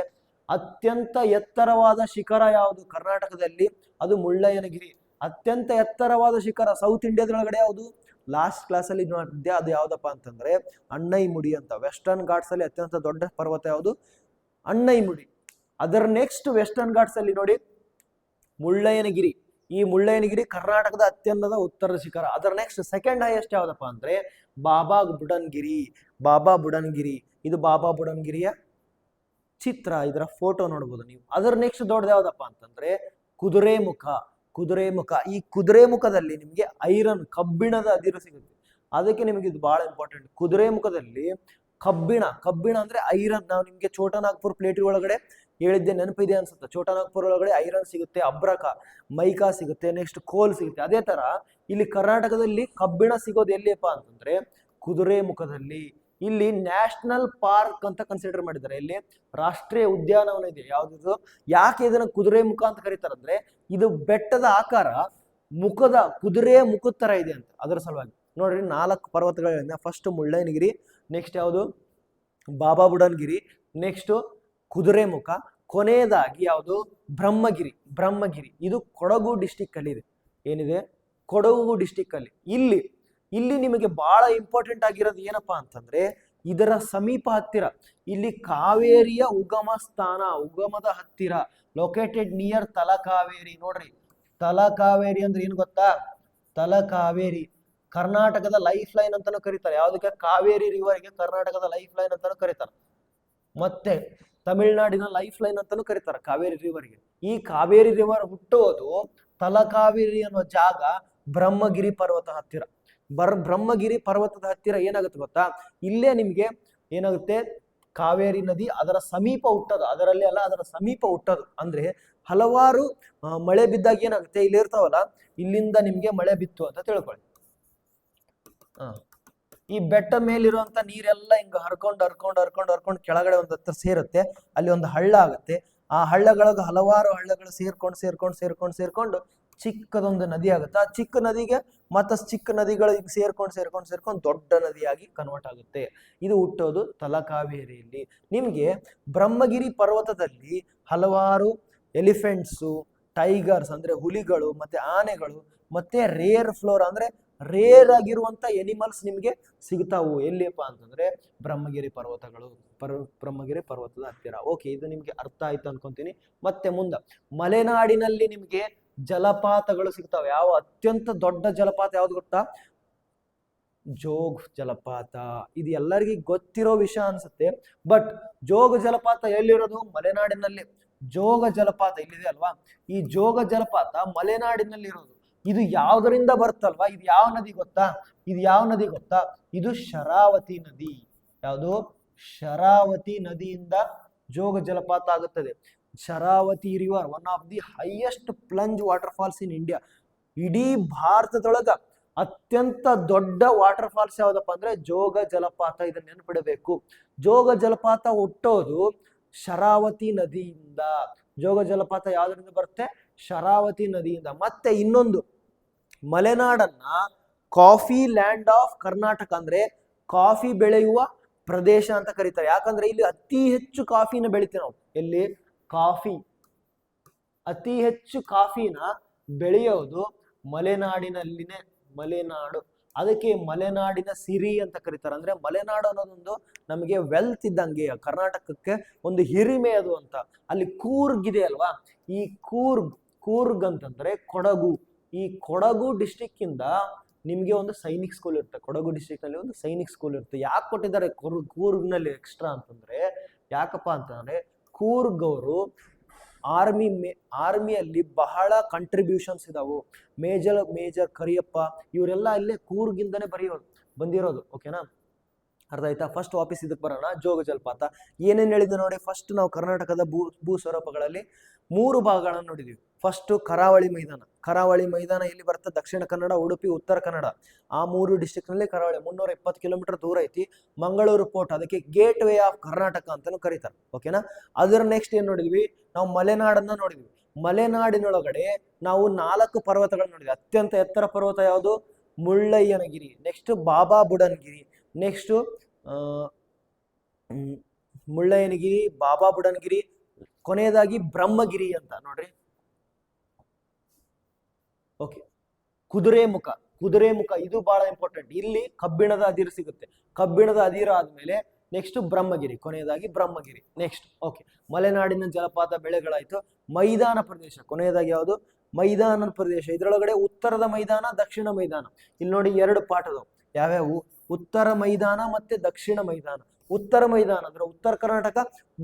ಅತ್ಯಂತ ಎತ್ತರವಾದ ಶಿಖರ ಯಾವುದು ಕರ್ನಾಟಕದಲ್ಲಿ? ಅದು ಮುಳ್ಳಯ್ಯನಗಿರಿ. ಅತ್ಯಂತ ಎತ್ತರವಾದ ಶಿಖರ ಸೌತ್ ಇಂಡಿಯಾದೊಳಗಡೆ ಯಾವುದು? ಲಾಸ್ಟ್ ಕ್ಲಾಸ್ ಅಲ್ಲಿ ನೋಡಿದ್ದೆ, ಅದು ಯಾವ್ದಪ್ಪ ಅಂತಂದ್ರೆ ಅಣ್ಣೈಮುಡಿ ಅಂತ. ವೆಸ್ಟರ್ನ್ ಘಾಟ್ಸ್ ಅಲ್ಲಿ ಅತ್ಯಂತ ದೊಡ್ಡ ಪರ್ವತ ಯಾವುದು? ಅಣ್ಣೈಮುಡಿ. ಅದರ ನೆಕ್ಸ್ಟ್ ವೆಸ್ಟರ್ನ್ ಘಾಟ್ಸ್ ಅಲ್ಲಿ ನೋಡಿ ಮುಳ್ಳಯ್ಯನಗಿರಿ. ಈ ಮುಳ್ಳಯ್ಯನಗಿರಿ ಕರ್ನಾಟಕದ ಅತ್ಯಂತ ಉತ್ತರ ಶಿಖರ. ಅದರ ನೆಕ್ಸ್ಟ್ ಸೆಕೆಂಡ್ ಹೈಯೆಸ್ಟ್ ಯಾವ್ದಪ್ಪ ಅಂದ್ರೆ ಬಾಬಾ ಬುಡನ್ಗಿರಿ. ಬಾಬಾ ಬುಡನ್ಗಿರಿ, ಇದು ಬಾಬಾ ಬುಡನ್ಗಿರಿಯ ಚಿತ್ರ, ಇದರ ಫೋಟೋ ನೋಡ್ಬೋದು ನೀವು. ಅದರ ನೆಕ್ಸ್ಟ್ ದೊಡ್ಡದು ಯಾವ್ದಪ್ಪ ಅಂತಂದ್ರೆ ಕುದುರೆಮುಖ. ಕುದುರೆಮುಖ, ಈ ಕುದುರೆಮುಖದಲ್ಲಿ ನಿಮಗೆ ಐರನ್, ಕಬ್ಬಿಣದ ಅದಿರು ಸಿಗುತ್ತೆ. ಅದಕ್ಕೆ ನಿಮಗೆ ಇದು ಬಹಳ ಇಂಪಾರ್ಟೆಂಟ್. ಕುದುರೆಮುಖದಲ್ಲಿ ಕಬ್ಬಿಣ ಅಂದ್ರೆ ಐರನ್. ನಾವು ನಿಮ್ಗೆ ಛೋಟಾನಾಗ್ಪುರ್ ಪ್ಲೇಟ್ರಿ ಒಳಗಡೆ ಹೇಳಿದ್ದೆ, ನೆನಪಿದೆ ಅನ್ಸುತ್ತೆ. ಛೋಟಾನಾಗ್ಪುರ್ ಒಳಗಡೆ ಐರನ್ ಸಿಗುತ್ತೆ, ಅಬ್ರಕ, ಮೈಕಾ ಸಿಗುತ್ತೆ, ನೆಕ್ಸ್ಟ್ ಕೋಲ್ ಸಿಗುತ್ತೆ. ಅದೇ ತರ ಇಲ್ಲಿ ಕರ್ನಾಟಕದಲ್ಲಿ ಕಬ್ಬಿಣ ಸಿಗೋದು ಎಲ್ಲಿಯಪ್ಪ ಅಂತಂದ್ರೆ ಕುದುರೆಮುಖದಲ್ಲಿ. ಇಲ್ಲಿ ನ್ಯಾಷನಲ್ ಪಾರ್ಕ್ ಅಂತ ಕನ್ಸಿಡರ್ ಮಾಡಿದ್ದಾರೆ. ಇಲ್ಲಿ ರಾಷ್ಟ್ರೀಯ ಉದ್ಯಾನವನ ಇದೆ. ಯಾವ್ದು? ಯಾಕೆ ಇದನ್ನ ಕುದುರೆಮುಖ ಅಂತ ಕರೀತಾರಂದ್ರೆ ಇದು ಬೆಟ್ಟದ ಆಕಾರ ಕುದುರೆಯ ಮುಖದ ತರ ಇದೆ ಅಂತ, ಅದರ ಸಲುವಾಗಿ. ನೋಡ್ರಿ 4 ಪರ್ವತಗಳಿಂದ ಫಸ್ಟ್ ಮುಳ್ಳಯ್ಯನಗಿರಿ, ನೆಕ್ಸ್ಟ್ ಯಾವುದು ಬಾಬಾ ಬುಡನ್ಗಿರಿ, ನೆಕ್ಸ್ಟ್ ಕುದುರೆಮುಖ, ಕೊನೆಯದಾಗಿ ಯಾವುದು ಬ್ರಹ್ಮಗಿರಿ. ಇದು ಕೊಡಗು ಡಿಸ್ಟಿಕ್ ಅಲ್ಲಿ ಇದೆ. ಏನಿದೆ? ಕೊಡಗು ಡಿಸ್ಟಿಕ್ ಅಲ್ಲಿ. ಇಲ್ಲಿ ನಿಮಗೆ ಬಹಳ ಇಂಪಾರ್ಟೆಂಟ್ ಆಗಿರೋದು ಏನಪ್ಪಾ ಅಂತಂದ್ರೆ ಇದರ ಸಮೀಪ ಹತ್ತಿರ ಇಲ್ಲಿ ಕಾವೇರಿಯ ಉಗಮ ಸ್ಥಾನ, ಉಗಮದ ಹತ್ತಿರ, ಲೊಕೇಟೆಡ್ ನಿಯರ್ ತಲಕಾವೇರಿ. ನೋಡ್ರಿ ತಲಕಾವೇರಿ ಅಂದ್ರೆ ಏನು ಗೊತ್ತಾ? ತಲಕಾವೇರಿ ಕರ್ನಾಟಕದ ಲೈಫ್ ಲೈನ್ ಅಂತಾನು ಕರೀತಾರೆ. ಯಾವ್ದಕ್ಕೆ? ಕಾವೇರಿ ರಿವರ್ಗೆ ಕರ್ನಾಟಕದ ಲೈಫ್ ಲೈನ್ ಅಂತಾನು ಕರೀತಾರೆ. ಮತ್ತೆ ತಮಿಳ್ನಾಡಿನ ಲೈಫ್ ಲೈನ್ ಅಂತಾನು ಕರೀತಾರೆ ಕಾವೇರಿ ರಿವರ್ಗೆ. ಈ ಕಾವೇರಿ ರಿವರ್ ಹುಟ್ಟುವುದು ತಲಕಾವೇರಿ ಅನ್ನೋ ಜಾಗ ಬ್ರಹ್ಮಗಿರಿ ಪರ್ವತ ಹತ್ತಿರ. ಬ್ರಹ್ಮಗಿರಿ ಪರ್ವತದ ಹತ್ತಿರ ಏನಾಗುತ್ತೆ ಗೊತ್ತಾ? ಇಲ್ಲೇ ನಿಮ್ಗೆ ಏನಾಗುತ್ತೆ? ಕಾವೇರಿ ನದಿ ಅದರ ಸಮೀಪ ಹುಟ್ಟೋದು, ಅದರಲ್ಲಿ ಅಲ್ಲ, ಅದರ ಸಮೀಪ ಹುಟ್ಟೋದು. ಅಂದ್ರೆ ಹಲವಾರು ಮಳೆ ಬಿದ್ದಾಗ ಏನಾಗುತ್ತೆ, ಇಲ್ಲಿ ಇರ್ತಾವಲ್ಲ, ಇಲ್ಲಿಂದ ನಿಮ್ಗೆ ಮಳೆ ಬಿತ್ತು ಅಂತ ತಿಳ್ಕೊಳ್ಳಿ. ಈ ಬೆಟ್ಟ ಮೇಲಿರುವಂತ ನೀರೆಲ್ಲ ಹಿಂಗ ಹರ್ಕೊಂಡು ಕೆಳಗಡೆ ಒಂದು ಹತ್ರ ಸೇರುತ್ತೆ. ಅಲ್ಲಿ ಒಂದು ಹಳ್ಳ ಆಗುತ್ತೆ. ಆ ಹಳ್ಳಗಳಿಗೆ ಹಲವಾರು ಹಳ್ಳಗಳು ಸೇರ್ಕೊಂಡು ಚಿಕ್ಕದೊಂದು ನದಿ ಆಗುತ್ತೆ. ಆ ಚಿಕ್ಕ ನದಿಗೆ ಮತ್ತಷ್ಟು ಚಿಕ್ಕ ನದಿಗಳು ಈಗ ಸೇರ್ಕೊಂಡು ದೊಡ್ಡ ನದಿಯಾಗಿ ಕನ್ವರ್ಟ್ ಆಗುತ್ತೆ. ಇದು ಹುಟ್ಟೋದು ತಲಕಾವೇರಿಯಲ್ಲಿ. ನಿಮ್ಗೆ ಬ್ರಹ್ಮಗಿರಿ ಪರ್ವತದಲ್ಲಿ ಹಲವಾರು ಎಲಿಫೆಂಟ್ಸು, ಟೈಗರ್ಸ್ ಅಂದ್ರೆ ಹುಲಿಗಳು, ಮತ್ತೆ ಆನೆಗಳು, ಮತ್ತೆ ರೇರ್ ಫ್ಲೋರ್ ಅಂದ್ರೆ ರೇರ್ ಆಗಿರುವಂತ ಎನಿಮಲ್ಸ್ ನಿಮ್ಗೆ ಸಿಗ್ತಾವು. ಎಲ್ಲಿಯಪ್ಪ ಅಂತಂದ್ರೆ ಬ್ರಹ್ಮಗಿರಿ ಪರ್ವತದ ಹತ್ತಿರ. ಓಕೆ, ಇದು ನಿಮ್ಗೆ ಅರ್ಥ ಆಯ್ತು ಅನ್ಕೊಂತೀನಿ. ಮತ್ತೆ ಮುಂದೆ ಮಲೆನಾಡಿನಲ್ಲಿ ನಿಮ್ಗೆ ಜಲಪಾತಗಳು ಸಿಗ್ತಾವೆ. ಯಾವ ಅತ್ಯಂತ ದೊಡ್ಡ ಜಲಪಾತ ಯಾವ್ದು ಗೊತ್ತಾ? ಜೋಗ್ ಜಲಪಾತ. ಇದು ಎಲ್ಲರಿಗೂ ಗೊತ್ತಿರೋ ವಿಷಯ ಅನ್ಸುತ್ತೆ. ಬಟ್ ಜೋಗ ಜಲಪಾತ ಎಲ್ಲಿರೋದು? ಮಲೆನಾಡಿನಲ್ಲಿ. ಜೋಗ ಜಲಪಾತ ಇಲ್ಲಿದೆ ಅಲ್ವಾ? ಈ ಜೋಗ ಜಲಪಾತ ಮಲೆನಾಡಿನಲ್ಲಿ ಇರೋದು. ಇದು ಯಾವ್ದರಿಂದ ಬರುತ್ತಲ್ವಾ? ಇದು ಯಾವ ನದಿ ಗೊತ್ತಾ? ಇದು ಶರಾವತಿ ನದಿ. ಯಾವುದು? ಶರಾವತಿ ನದಿಯಿಂದ ಜೋಗ ಜಲಪಾತ ಆಗುತ್ತದೆ. Sharavathi river one of the highest plunge waterfalls in India. ಇಡೀ ಭಾರತದೊಳಗ ಅತ್ಯಂತ ದೊಡ್ಡ ವಾಟರ್ ಫಾಲ್ಸ್ ಯಾವ್ದಪ್ಪ ಅಂದ್ರೆ ಜೋಗ ಜಲಪಾತ. ಇದನ್ನ ನೆನಪಿಡಬೇಕು. ಜೋಗ ಜಲಪಾತ ಹುಟ್ಟೋದು ಶರಾವತಿ ನದಿಯಿಂದ. ಜೋಗ ಜಲಪಾತ ಯಾವ್ದರಿಂದ ಬರುತ್ತೆ? ಶರಾವತಿ ನದಿಯಿಂದ. ಮತ್ತೆ ಇನ್ನೊಂದು, ಮಲೆನಾಡನ್ನ ಕಾಫಿ ಲ್ಯಾಂಡ್ ಆಫ್ ಕರ್ನಾಟಕ ಅಂದ್ರೆ ಕಾಫಿ ಬೆಳೆಯುವ ಪ್ರದೇಶ ಅಂತ ಕರೀತಾರೆ. ಯಾಕಂದ್ರೆ ಇಲ್ಲಿ ಅತಿ ಹೆಚ್ಚು ಕಾಫಿನ ಬೆಳಿತೀವಿ ನಾವು. ಎಲ್ಲಿ? ಕಾಫಿ, ಅತಿ ಹೆಚ್ಚು ಕಾಫಿನ ಬೆಳೆಯೋದು ಮಲೆನಾಡಿನಲ್ಲಿನೇ. ಮಲೆನಾಡು, ಅದಕ್ಕೆ ಮಲೆನಾಡಿನ ಸಿರಿ ಅಂತ ಕರೀತಾರೆ. ಅಂದ್ರೆ ಮಲೆನಾಡು ಅನ್ನೋದೊಂದು ನಮಗೆ ವೆಲ್ತ್ ಇದ್ದಂಗೆ, ಕರ್ನಾಟಕಕ್ಕೆ ಒಂದು ಹಿರಿಮೆ ಅದು ಅಂತ. ಅಲ್ಲಿ ಕೂರ್ಗ್ ಇದೆ ಅಲ್ವಾ, ಈ ಕೂರ್ಗ್ ಅಂತಂದ್ರೆ ಕೊಡಗು. ಈ ಕೊಡಗು ಡಿಸ್ಟಿಕ್ ಇಂದ ನಿಮ್ಗೆ ಒಂದು ಸೈನಿಕ್ ಸ್ಕೂಲ್ ಇರುತ್ತೆ. ಕೊಡಗು ಡಿಸ್ಟಿಕ್ ನಲ್ಲಿ ಒಂದು ಸೈನಿಕ್ ಸ್ಕೂಲ್ ಇರುತ್ತೆ. ಯಾಕೆ ಕೊಟ್ಟಿದ್ದಾರೆ ಕೂರ್ಗ್ನಲ್ಲಿ ಎಕ್ಸ್ಟ್ರಾ ಅಂತಂದ್ರೆ, ಯಾಕಪ್ಪ ಅಂತಂದ್ರೆ ಕೂರ್ಗ್ ಅವರು ಆರ್ಮಿಯಲ್ಲಿ ಬಹಳ ಕಂಟ್ರಿಬ್ಯೂಷನ್ಸ್ ಇದಾವು. ಮೇಜರ್ ಕರಿಯಪ್ಪ ಇವರೆಲ್ಲ ಇಲ್ಲೇ ಕೂರ್ಗಿಂದನೇ ಬಂದಿರೋದು. ಓಕೆನಾ, ಅರ್ಥ ಆಯ್ತಾ? ಫಸ್ಟ್ ವಾಪಸ್ ಇದಕ್ಕೆ ಬರೋಣ. ಜೋಗ ಜಲಪಾತ ಏನೇನು ಹೇಳಿದ್ದೆ ನೋಡಿ. ಫಸ್ಟ್ ನಾವು ಕರ್ನಾಟಕದ ಭೂ ಸ್ವರೂಪಗಳಲ್ಲಿ 3 ಭಾಗಗಳನ್ನು ನೋಡಿದೀವಿ. ಫಸ್ಟ್ ಕರಾವಳಿ ಮೈದಾನ ಎಲ್ಲಿ ಬರುತ್ತೆ? ದಕ್ಷಿಣ ಕನ್ನಡ, ಉಡುಪಿ, ಉತ್ತರ ಕನ್ನಡ. ಆ 3 ಡಿಸ್ಟಿಕ್ ನಲ್ಲಿ ಕರಾವಳಿ 320 ಕಿಲೋಮೀಟರ್ ದೂರ ಐತಿ. ಮಂಗಳೂರು ಪೋರ್ಟ್, ಅದಕ್ಕೆ ಗೇಟ್ ವೇ ಆಫ್ ಕರ್ನಾಟಕ ಅಂತಾನು ಕರೀತಾರೆ. ಓಕೆನಾ, ಅದರ ನೆಕ್ಸ್ಟ್ ಏನ್ ನೋಡಿದ್ವಿ ನಾವು? ಮಲೆನಾಡನ್ನ ನೋಡಿದ್ವಿ. ಮಲೆನಾಡಿನೊಳಗಡೆ ನಾವು 4 ಪರ್ವತಗಳನ್ನ ನೋಡಿದ್ವಿ. ಅತ್ಯಂತ ಎತ್ತರ ಪರ್ವತ ಯಾವುದು? ಮುಳ್ಳಯ್ಯನಗಿರಿ. ನೆಕ್ಸ್ಟ್ ಬಾಬಾ ಬುಡನ್ಗಿರಿ. ನೆಕ್ಸ್ಟ್ ಮುಳ್ಳಯ್ಯನಗಿರಿ, ಬಾಬಾ ಬುಡನ್ಗಿರಿ, ಕೊನೆಯದಾಗಿ ಬ್ರಹ್ಮಗಿರಿ ಅಂತ ನೋಡ್ರಿ. ಓಕೆ, ಕುದುರೆಮುಖ ಇದು ಬಹಳ ಇಂಪಾರ್ಟೆಂಟ್. ಇಲ್ಲಿ ಕಬ್ಬಿಣದ ಅದಿರು ಸಿಗುತ್ತೆ. ಕಬ್ಬಿಣದ ಅದಿರು ಆದ್ಮೇಲೆ ನೆಕ್ಸ್ಟ್ ಬ್ರಹ್ಮಗಿರಿ, ಕೊನೆಯದಾಗಿ ಬ್ರಹ್ಮಗಿರಿ. ನೆಕ್ಸ್ಟ್ ಓಕೆ, ಮಲೆನಾಡಿನ ಜಲಪಾತ ಬೆಳೆಗಳಾಯ್ತು. ಮೈದಾನ ಪ್ರದೇಶ ಕೊನೆಯದಾಗಿ ಯಾವುದು? ಮೈದಾನ ಪ್ರದೇಶ. ಇದರೊಳಗಡೆ ಉತ್ತರದ ಮೈದಾನ, ದಕ್ಷಿಣ ಮೈದಾನ. ಇಲ್ಲಿ ನೋಡಿ 2 ಪಾಠ ಅದಾವು. ಯಾವ್ಯಾವು? ಉತ್ತರ ಮೈದಾನ ಮತ್ತೆ ದಕ್ಷಿಣ ಮೈದಾನ. ಉತ್ತರ ಮೈದಾನ ಅಂದ್ರೆ ಉತ್ತರ ಕರ್ನಾಟಕ,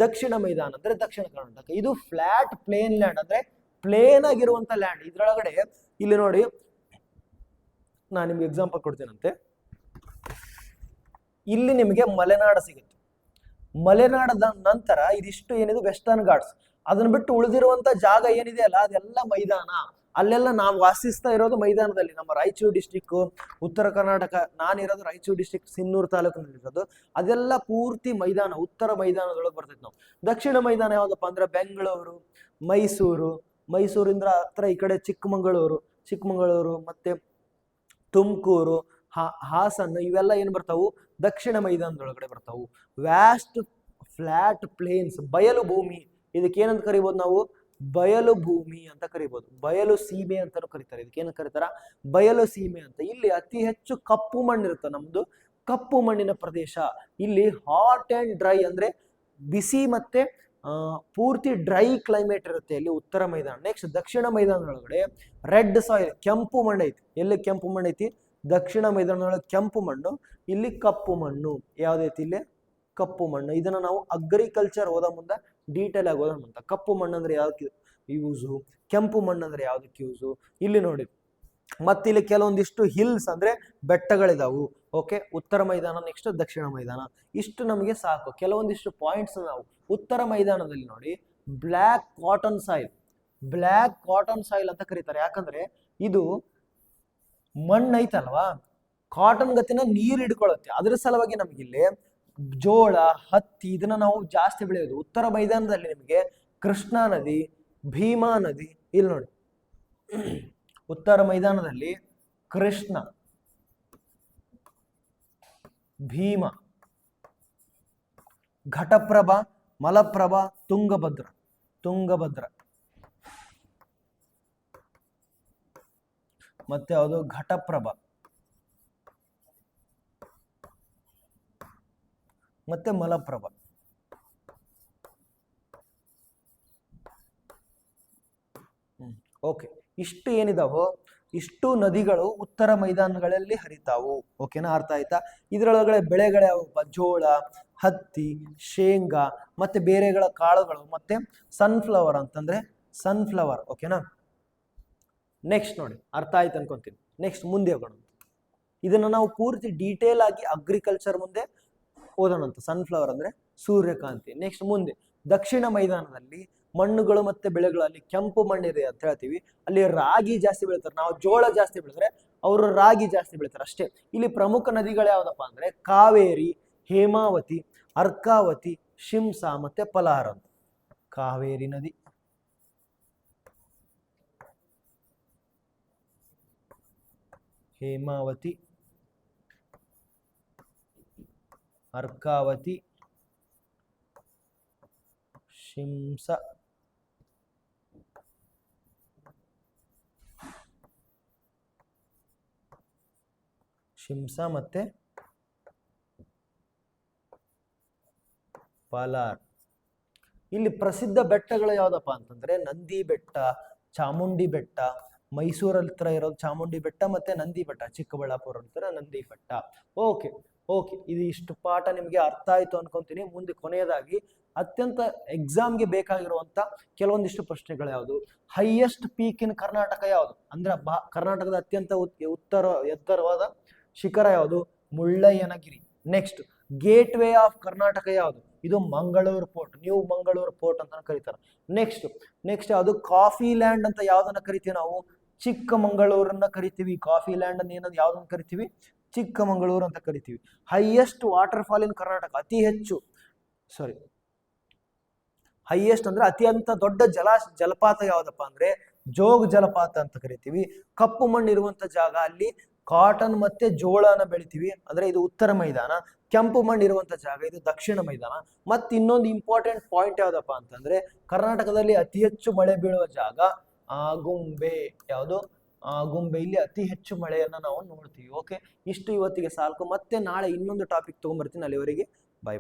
ದಕ್ಷಿಣ ಮೈದಾನ ಅಂದ್ರೆ ದಕ್ಷಿಣ ಕರ್ನಾಟಕ. ಇದು ಫ್ಲಾಟ್ ಪ್ಲೇನ್ ಲ್ಯಾಂಡ್ ಅಂದ್ರೆ ಪ್ಲೇನ್ ಆಗಿರುವಂತ ಲ್ಯಾಂಡ್. ಇದ್ರೊಳಗಡೆ ಇಲ್ಲಿ ನೋಡಿ, ನಾನು ನಿಮ್ಗೆ ಎಕ್ಸಾಂಪಲ್ ಕೊಡ್ತೇನಂತೆ. ಇಲ್ಲಿ ನಿಮಗೆ ಮಲೆನಾಡು ಸಿಗುತ್ತೆ. ಮಲೆನಾಡದ ನಂತರ ಇದಿಷ್ಟು ಏನಿದೆ ವೆಸ್ಟರ್ನ್ ಘಾಟ್ಸ್. ಅದನ್ನ ಬಿಟ್ಟು ಉಳಿದಿರುವಂತ ಜಾಗ ಏನಿದೆ ಅಲ್ಲ, ಅದೆಲ್ಲ ಮೈದಾನ. ಅಲ್ಲೆಲ್ಲ ನಾವು ವಾಸಿಸ್ತಾ ಇರೋದು ಮೈದಾನದಲ್ಲಿ. ನಮ್ಮ ರಾಯಚೂರು ಡಿಸ್ಟಿಕ್, ಉತ್ತರ ಕರ್ನಾಟಕ, ನಾನಿರೋದು ರಾಯಚೂರು ಡಿಸ್ಟಿಕ್ ಸಿನ್ನೂರು ತಾಲೂಕಿನಲ್ಲಿರೋದು. ಅದೆಲ್ಲ ಪೂರ್ತಿ ಮೈದಾನ, ಉತ್ತರ ಮೈದಾನದೊಳಗೆ ಬರ್ತೈತೆ ನಾವು. ದಕ್ಷಿಣ ಮೈದಾನ ಯಾವ್ದಪ್ಪ ಅಂದ್ರೆ ಬೆಂಗಳೂರು, ಮೈಸೂರಿಂದ ಹತ್ರ ಈ ಕಡೆ ಚಿಕ್ಕಮಗಳೂರು ಮತ್ತೆ ತುಮಕೂರು, ಹಾಸನ, ಇವೆಲ್ಲ ಏನ್ ಬರ್ತಾವು? ದಕ್ಷಿಣ ಮೈದಾನದೊಳಗಡೆ ಬರ್ತಾವು. ವ್ಯಾಸ್ಟ್ ಫ್ಲಾಟ್ ಪ್ಲೇನ್ಸ್, ಬಯಲು ಭೂಮಿ. ಇದಕ್ಕೆ ಏನಂತ ಕರಿಬಹುದು ನಾವು? ಬಯಲು ಭೂಮಿ ಅಂತ ಕರಿಬಹುದು. ಬಯಲು ಸೀಮೆ ಅಂತಾನು ಕರೀತಾರೆ. ಇದಕ್ಕೆ ಏನಂತ ಕರೀತಾರ? ಬಯಲು ಸೀಮೆ ಅಂತ. ಇಲ್ಲಿ ಅತಿ ಹೆಚ್ಚು ಕಪ್ಪು ಮಣ್ಣು ಇರುತ್ತೆ. ನಮ್ದು ಕಪ್ಪು ಮಣ್ಣಿನ ಪ್ರದೇಶ. ಇಲ್ಲಿ ಹಾಟ್ ಅಂಡ್ ಡ್ರೈ ಅಂದ್ರೆ ಬಿಸಿ ಮತ್ತೆ ಪೂರ್ತಿ ಡ್ರೈ ಕ್ಲೈಮೇಟ್ ಇರುತ್ತೆ ಇಲ್ಲಿ ಉತ್ತರ ಮೈದಾನ. ನೆಕ್ಸ್ಟ್ ದಕ್ಷಿಣ ಮೈದಾನದೊಳಗಡೆ ರೆಡ್ ಸಾಯಿಲ್, ಕೆಂಪು ಮಣ್ಣು ಐತಿ. ಎಲ್ಲಿ ಕೆಂಪು ಮಣ್ಣು ಐತಿ? ದಕ್ಷಿಣ ಮೈದಾನದೊಳಗೆ ಕೆಂಪು ಮಣ್ಣು. ಇಲ್ಲಿ ಕಪ್ಪು ಮಣ್ಣು. ಯಾವ್ದೈತಿ? ಇಲ್ಲಿ ಕಪ್ಪು ಮಣ್ಣು. ಇದನ್ನ ನಾವು ಅಗ್ರಿಕಲ್ಚರ್ ಓದೋ ಮುಂದೆ ಡೀಟೇಲ್ ಆಗಿ ಓದೋಣ ಅಂತ. ಕಪ್ಪು ಮಣ್ಣು ಅಂದ್ರೆ ಯಾವ್ದಕ್ಕೆ ಯೂಸು, ಕೆಂಪು ಮಣ್ಣು ಅಂದ್ರೆ ಯಾವ್ದಕ್ಕೆ ಯೂಸು, ಇಲ್ಲಿ ನೋಡಿ. ಮತ್ತೆ ಇಲ್ಲಿ ಕೆಲವೊಂದಿಷ್ಟು ಹಿಲ್ಸ್ ಅಂದ್ರೆ ಬೆಟ್ಟಗಳಿದಾವು. ಓಕೆ, ಉತ್ತರ ಮೈದಾನ, ನೆಕ್ಸ್ಟ್ ದಕ್ಷಿಣ ಮೈದಾನ. ಇಷ್ಟು ನಮಗೆ ಸಾಕು. ಕೆಲವೊಂದಿಷ್ಟು ಪಾಯಿಂಟ್ಸ್ ನಾವು ಉತ್ತರ ಮೈದಾನದಲ್ಲಿ ನೋಡಿ, ಬ್ಲ್ಯಾಕ್ ಕಾಟನ್ ಸಾಯಿಲ್ ಅಂತ ಕರೀತಾರೆ. ಯಾಕಂದ್ರೆ ಇದು ಮಣ್ಣು ಐತಲ್ವಾ, ಕಾಟನ್ ಗತಿನ ನೀರು ಹಿಡ್ಕೊಳ್ಳುತ್ತೆ. ಅದ್ರ ಸಲುವಾಗಿ ನಮಗಿಲ್ಲಿ ಜೋಳ, ಹತ್ತಿ ಇದನ್ನ ನಾವು ಜಾಸ್ತಿ ಬೆಳೆಯೋದು. ಉತ್ತರ ಮೈದಾನದಲ್ಲಿ ನಿಮಗೆ ಕೃಷ್ಣಾ ನದಿ, ಭೀಮಾ ನದಿ, ಇಲ್ಲಿ ನೋಡಿ ಉತ್ತರ ಮೈದಾನದಲ್ಲಿ ಕೃಷ್ಣ, ಭೀಮಾ, ಘಟಪ್ರಭಾ, ಮಲಪ್ರಭಾ, ತುಂಗಭದ್ರ ಮತ್ತೆ ಯಾವುದು? ಘಟಪ್ರಭಾ ಮತ್ತೆ ಮಲಪ್ರಭಾ. ಓಕೆ, ಇಷ್ಟು ಏನಿದಾವೋ ಇಷ್ಟು ನದಿಗಳು ಉತ್ತರ ಮೈದಾನಗಳಲ್ಲಿ ಹರಿತಾವು. ಓಕೆನಾ, ಅರ್ಥ ಆಯ್ತಾ? ಇದರೊಳಗಡೆ ಬೆಳೆಗಳು ಯಾವಪ್ಪ? ಜೋಳ, ಹತ್ತಿ, ಶೇಂಗಾ ಮತ್ತೆ ಬೇರೆಗಳ ಕಾಳುಗಳು ಮತ್ತೆ ಸನ್ಫ್ಲವರ್ ಅಂತಂದ್ರೆ ಸನ್ಫ್ಲವರ್. ಓಕೆನಾ, ನೆಕ್ಸ್ಟ್ ನೋಡಿ, ಅರ್ಥ ಆಯ್ತು ಅನ್ಕೊಂತೀನಿ. ನೆಕ್ಸ್ಟ್ ಮುಂದೆ ಹೋಗೋಣ. ಇದನ್ನ ನಾವು ಪೂರ್ತಿ ಡೀಟೇಲ್ ಆಗಿ ಅಗ್ರಿಕಲ್ಚರ್ ಮುಂದೆ ಓದೋಣಂತ. ಸನ್ಫ್ಲವರ್ ಅಂದ್ರೆ ಸೂರ್ಯಕಾಂತಿ. ನೆಕ್ಸ್ಟ್ ಮುಂದೆ ದಕ್ಷಿಣ ಮೈದಾನದಲ್ಲಿ ಮಣ್ಣುಗಳು ಮತ್ತೆ ಬೆಳೆಗಳಲ್ಲಿ ಕೆಂಪು ಮಣ್ಣಿದೆ ಅಂತ ಹೇಳ್ತೀವಿ. ಅಲ್ಲಿ ರಾಗಿ ಜಾಸ್ತಿ ಬೆಳಿತಾರೆ. ನಾವು ಜೋಳ ಜಾಸ್ತಿ ಬೆಳೆದ್ರೆ ಅವರು ರಾಗಿ ಜಾಸ್ತಿ ಬೆಳಿತಾರೆ ಅಷ್ಟೇ. ಇಲ್ಲಿ ಪ್ರಮುಖ ನದಿಗಳು ಯಾವ್ದಪ್ಪ ಅಂದ್ರೆ ಕಾವೇರಿ, ಹೇಮಾವತಿ, ಅರ್ಕಾವತಿ, ಶಿಂಸಾ ಮತ್ತೆ ಪಲಾರ್ ಅಂತ. ಕಾವೇರಿ ನದಿ, ಹೇಮಾವತಿ, ಅರ್ಕಾವತಿ, ಶಿಂಸ, ಮತ್ತೆ ಪಾಲಾರ್. ಇಲ್ಲಿ ಪ್ರಸಿದ್ಧ ಬೆಟ್ಟಗಳು ಯಾವ್ದಪ್ಪ ಅಂತಂದ್ರೆ ನಂದಿ ಬೆಟ್ಟ, ಚಾಮುಂಡಿ ಬೆಟ್ಟ, ಮೈಸೂರಲ್ಲಿ ಹತ್ರ ಇರೋದು ಚಾಮುಂಡಿ ಬೆಟ್ಟ ಮತ್ತೆ ನಂದಿ ಬೆಟ್ಟ, ಚಿಕ್ಕಬಳ್ಳಾಪುರ ಹತ್ರ ನಂದಿ ಬೆಟ್ಟ. ಓಕೆ ಓಕೆ, ಇದು ಇಷ್ಟು ಪಾಠ ನಿಮಗೆ ಅರ್ಥ ಆಯ್ತು ಅನ್ಕೊಂತೀನಿ. ಮುಂದೆ ಕೊನೆಯದಾಗಿ ಅತ್ಯಂತ ಎಕ್ಸಾಮ್ಗೆ ಬೇಕಾಗಿರುವಂತ ಕೆಲವೊಂದಿಷ್ಟು ಪ್ರಶ್ನೆಗಳು ಯಾವುದು? ಹೈಯೆಸ್ಟ್ ಪೀಕ್ ಇನ್ ಕರ್ನಾಟಕ ಯಾವುದು? ಅಂದ್ರೆ ಕರ್ನಾಟಕದ ಅತ್ಯಂತ ಎತ್ತರವಾದ ಶಿಖರ ಯಾವುದು? Mullayanagiri. Next, gate way of Karnataka ಯಾವುದು? ಇದು Mangaluru port, new Mangaluru port ಅಂತ ಕರೀತಾರೆ. ನೆಕ್ಸ್ಟ್ ಯಾವುದು? ಕಾಫಿ ಲ್ಯಾಂಡ್ ಅಂತ ಯಾವ್ದನ್ನ ಕರಿತೀವಿ ನಾವು? ಚಿಕ್ಕಮಂಗಳೂರನ್ನ ಕರಿತೀವಿ. ಕಾಫಿ ಲ್ಯಾಂಡ್ ಅನ್ನ ಏನಂತ ಯಾವ್ದನ್ನ ಕರಿತೀವಿ? ಚಿಕ್ಕಮಂಗಳೂರು ಅಂತ ಕರಿತೀವಿ. Highest water fall in Karnataka, highest ಅಂದ್ರೆ ಅತ್ಯಂತ ದೊಡ್ಡ ಜಲಪಾತ ಯಾವ್ದಪ್ಪ ಅಂದ್ರೆ ಜೋಗ್ ಜಲಪಾತ ಅಂತ ಕರಿತೀವಿ. ಕಪ್ಪು ಮಣ್ಣು ಇರುವಂತ ಜಾಗ, ಅಲ್ಲಿ ಕಾಟನ್ ಮತ್ತೆ ಜೋಳನ ಬೆಳಿತೀವಿ, ಅಂದ್ರೆ ಇದು ಉತ್ತರ ಮೈದಾನ. ಕೆಂಪು ಮಣ್ಣು ಇರುವಂತ ಜಾಗ, ಇದು ದಕ್ಷಿಣ ಮೈದಾನ. ಮತ್ತೆ ಇನ್ನೊಂದು ಇಂಪಾರ್ಟೆಂಟ್ ಪಾಯಿಂಟ್ ಯಾವ್ದಪ್ಪ ಅಂತಂದ್ರೆ ಕರ್ನಾಟಕದಲ್ಲಿ ಅತಿ ಹೆಚ್ಚು ಮಳೆ ಬೀಳುವ ಜಾಗ ಆಗುಂಬೆ. ಯಾವುದು? ಆಗುಂಬೆ. ಇಲ್ಲಿ ಅತಿ ಹೆಚ್ಚು ಮಳೆಯನ್ನ ನಾವು ನೋಡ್ತೀವಿ. ಓಕೆ, ಇಷ್ಟು ಇವತ್ತಿಗೆ ಸಾಕು. ಮತ್ತೆ ನಾಳೆ ಇನ್ನೊಂದು ಟಾಪಿಕ್ ತಗೊಂಡ್ಬರ್ತೀನಿ. ಅಲ್ಲಿವರೆಗೆ ಬಾಯ್.